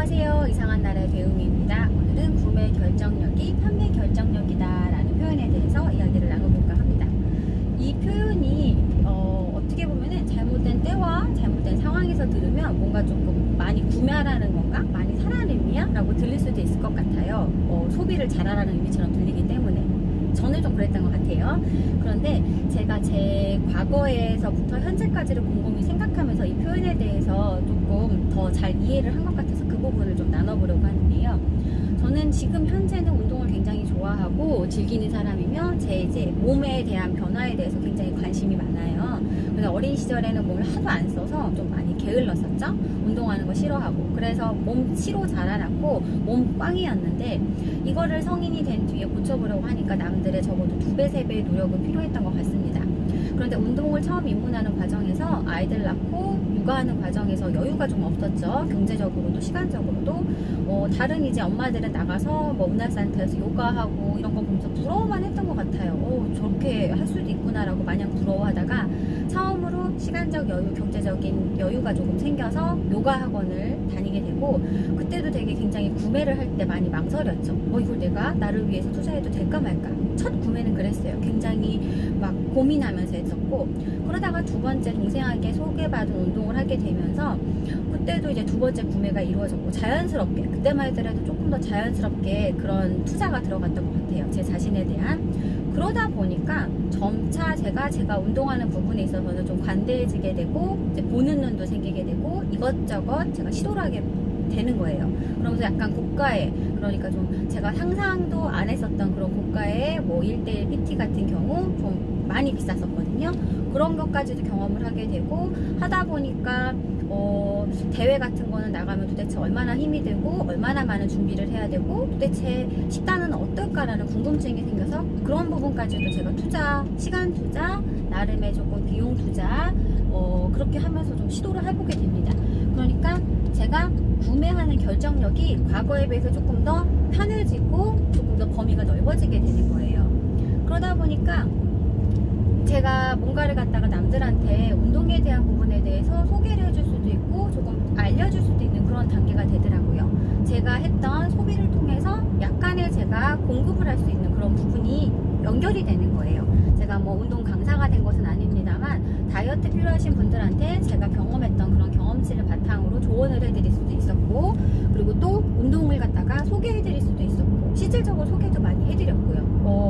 안녕하세요. 이상한 나라의 배웅입니다. 오늘은 구매 결정력이 판매 결정력이다 라는 표현에 대해서 이야기를 나눠볼까 합니다. 이 표현이 어떻게 보면은 잘못된 때와 잘못된 상황에서 들으면 뭔가 조금 많이 구매하라는 건가? 많이 사라는 의미야? 라고 들릴 수도 있을 것 같아요. 소비를 잘하라는 의미처럼 들리기 때문에 저는 좀 그랬던 것 같아요. 그런데 제가 제 과거에서부터 현재까지를 곰곰이 생각하면서 이 표현에 대해서 조금 더 잘 이해를 한 것 같아서 그 부분을 좀 나눠보려고 하는데요. 저는 지금 현재는 운동을 굉장히 좋아하고 즐기는 사람이며 제 이제 몸에 대한 변화에 대해서 굉장히 관심이 많아요. 근데 어린 시절에는 몸을 하도 안 써서 좀 많이 게을렀었죠. 운동하는 거 싫어하고. 그래서 몸 치로 자라났고 몸 꽝이었는데 이거를 성인이 된 뒤에 고쳐보려고 하니까 남들의 적어도 2배, 3배의 노력은 필요했던 것 같습니다. 그런데 운동을 처음 입문하는 과정에서 아이들 낳고 육아하는 과정에서 여유가 좀 없었죠. 경제적으로도 시간적으로도. 다른 이제 엄마들은 나가서 뭐 문화센터에서 요가하고 이런 거 보면서 부러워만 했던 것 같아요. 저렇게 할 수도 있구나라고 마냥 부러워하다가 처음으로 시간적 여유, 경제적인 여유가 조금 생겨서 요가 학원을 다니게 되고 그때도 되게 굉장히 구매를 할 때 많이 망설였죠. 이걸 내가 나를 위해서 투자해도 될까 말까. 첫 구매는 그랬어요. 굉장히 막 고민하면서 했었고 그러다가 두 번째 동생에게 소개받은 운동을 하게 되면서 그때도 이제 두 번째 구매가 이루어졌고 자연스럽게 그때만 하더라도 조금 더 자연스럽게 그런 투자가 들어갔던 것 같아요. 제 자신에 대한. 그러다 보니까 점차 제가 운동하는 부분에 있어서는 좀 관대해지게 되고 이제 보는 눈도 생기게 되고 이것저것 제가 시도를 하게 되는 거예요. 그러면서 약간 고가의 그러니까 좀 제가 상상도 안 했었던 그런 고가의 뭐 1:1 PT 같은 경우 좀 많이 비쌌었거든요. 그런 것까지도 경험을 하게 되고 하다 보니까 대회 같은 거는 나가면 도대체 얼마나 힘이 들고 얼마나 많은 준비를 해야 되고 도대체 식단은 어떨까라는 궁금증이 생겨서 그런 부분까지도 제가 투자, 시간 투자, 나름의 조금 비용 투자 그렇게 하면서 좀 시도를 해보게 됩니다. 그러니까 제가 구매하는 결정력이 과거에 비해서 조금 더 편해지고 조금 더 범위가 넓어지게 되는 거예요. 그러다 보니까 제가 뭔가를 갖다가 남들한테 운동에 대한 부분에 대해서 소개를 해줄 수도 있고 조금 알려줄 수도 있는 그런 단계가 되더라고요. 제가 했던 소비를 통해서 약간의 제가 공급을 할 수 있는 그런 부분이 연결이 되는 거예요. 제가 뭐 운동 강사가 된 것은 아닙니다만 다이어트 필요하신 분들한테 제가 경험했던 그런 경험치를 바탕으로 조언을 해드릴 수도 있었고 그리고 또 운동을 갖다가 소개해드릴 수도 있었고 실질적으로 소개도 많이 해드렸고요.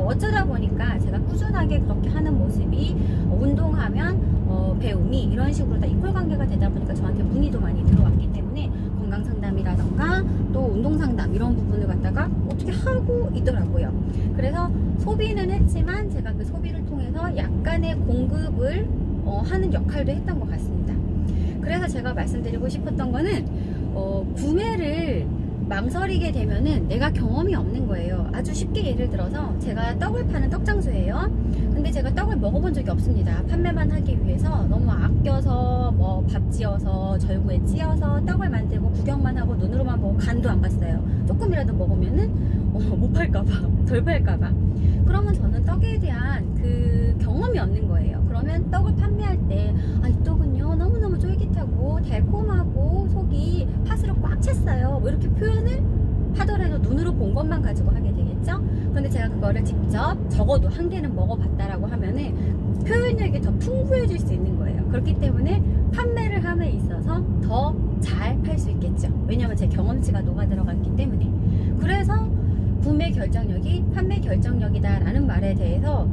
어쩌다 보니까 제가 꾸준하게 그렇게 하는 모습이 운동하면 배움이 이런 식으로 다 이퀄 관계가 되다 보니까 저한테 문의도 많이 들어왔기 때문에 건강 상담이라던가 또 운동 상담 이런 부분을 갖다가 어떻게 하고 있더라고요. 그래서 소비는 했지만 제가 그 소비를 통해서 약간의 공급을 하는 역할도 했던 것 같습니다. 그래서 제가 말씀드리고 싶었던 거는 구매를 망설이게 되면은 내가 경험이 없는 거예요. 아주 쉽게 예를 들어서 제가 떡을 파는 떡장수예요. 근데 제가 떡을 먹어본 적이 없습니다. 판매만 하기 위해서 너무 아껴서 뭐 밥 지어서 절구에 찧어서 떡을 만들고 구경만 하고 눈으로만 보고 간도 안 봤어요. 조금이라도 먹으면은 못 팔까봐 덜 팔까봐. 그러면 저는 떡에 대한 그 경험이 없는 거예요. 그러면 떡을 판매할 때 이 떡은요 너무너무 쫄깃하고 달콤하고 속이 팥으로 꽉 찼어요 뭐 이렇게 표현을 하더라도 눈으로 본 것만 가지고 하게 되겠죠. 그런데 제가 그거를 직접 적어도 한 개는 먹어봤다라고 하면은 표현력이 더 풍부해질 수 있는 거예요. 그렇기 때문에 판매를 함에 있어서 더 잘 팔 수 있겠죠. 왜냐하면 제 경험치가 녹아 들어갔기 때문에. 그래서 구매 결정력이 판매 결정력이다 라는 말에 대해서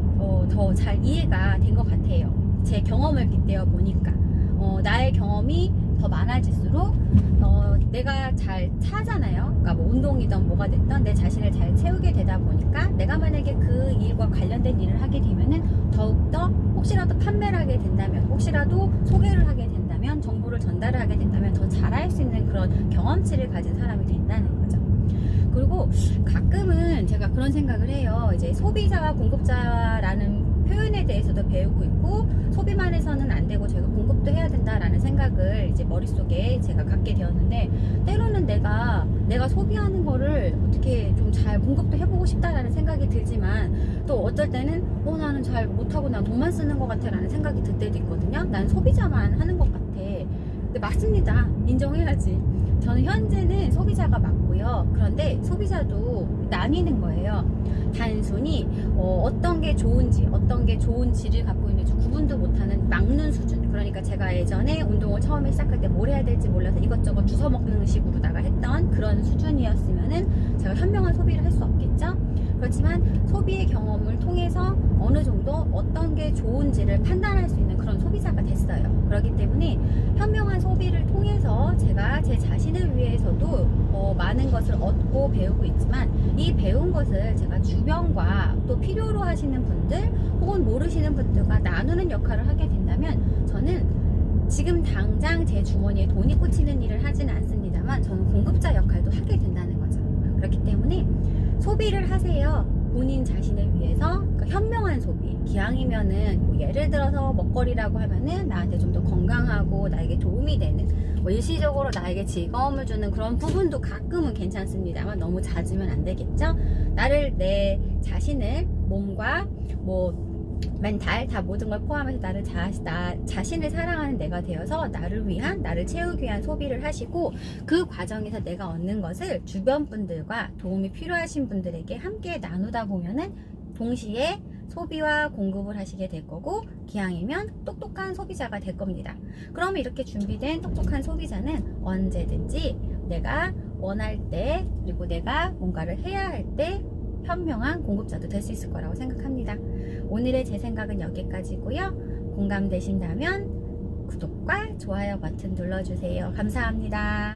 더 잘 이해가 된 것 같아요. 제 경험을 빗대어 보니까 나의 경험이 더 많아질수록 내가 잘 차잖아요. 그러니까 뭐 운동이든 뭐가 됐든 내 자신을 잘 채우게 되다 보니까 내가 만약에 그 일과 관련된 일을 하게 되면은 더욱더 혹시라도 판매를 하게 된다면 혹시라도 소개를 하게 된다면 정보를 전달을 하게 된다면 더 잘할 수 있는 그런 경험치를 가진 사람이 된다는 거죠. 그리고 가끔은 제가 그런 생각을 해요. 이제 소비자와 공급자라는 표현에 대해서도 배우고 있고 소비만 해서는 안 되고 저희가 공급도 해야 된다라는 생각을 이제 머릿속에 제가 갖게 되었는데 때로는 내가 소비하는 거를 어떻게 좀 잘 공급도 해보고 싶다라는 생각이 들지만 또 어떨 때는 나는 잘 못하고 난 돈만 쓰는 것 같아 라는 생각이 들 때도 있거든요. 난 소비자만 하는 것 같아. 근데 맞습니다. 인정해야지. 저는 현재는 소비자가 맞고요. 그런데 소비자도 나뉘는 거예요. 단순히 어떤 게 좋은지, 어떤 게 좋은 질을 갖고 있는지 구분도 못하는 막는 수준. 그러니까 제가 예전에 운동을 처음에 시작할 때 뭘 해야 될지 몰라서 이것저것 주워 먹는 식으로다가 했던 그런 수준이었으면은 제가 현명한 소비를 할 수 없겠죠. 그렇지만 소비의 경험을 통해서 어느 정도 어떤 게 좋은지를 판단할 수 있는 그런 소비자가 됐어요. 그렇기 때문에 현명한 소비를 통해서 제가 제 자신을 위해서도 많은 것을 얻고 배우고 있지만, 이 배운 것을 제가 주변과 또 필요로 하시는 분들 혹은 모르시는 분들과 나누는 역할을 하게 된다면, 저는 지금 당장 제 주머니에 돈이 꽂히는 일을 하진 않습니다만 저는 공급자 역할도 하게 된다는 거죠. 그렇기 때문에 소비를 하세요. 본인 자신을 위해서. 그러니까 현명한 소비. 기왕이면은 뭐 예를 들어서 먹거리라고 하면은 나한테 좀 더 건강하고 나에게 도움이 되는, 뭐 일시적으로 나에게 즐거움을 주는 그런 부분도 가끔은 괜찮습니다만 너무 잦으면 안 되겠죠. 내 자신을, 몸과 뭐 멘탈 다 모든 걸 포함해서 나 자신을 사랑하는 내가 되어서 나를 위한, 나를 채우기 위한 소비를 하시고, 그 과정에서 내가 얻는 것을 주변 분들과 도움이 필요하신 분들에게 함께 나누다 보면은 동시에 소비와 공급을 하시게 될 거고, 기왕이면 똑똑한 소비자가 될 겁니다. 그러면 이렇게 준비된 똑똑한 소비자는 언제든지 내가 원할 때, 그리고 내가 뭔가를 해야 할 때 현명한 공급자도 될 수 있을 거라고 생각합니다. 오늘의 제 생각은 여기까지고요. 공감되신다면 구독과 좋아요 버튼 눌러주세요. 감사합니다.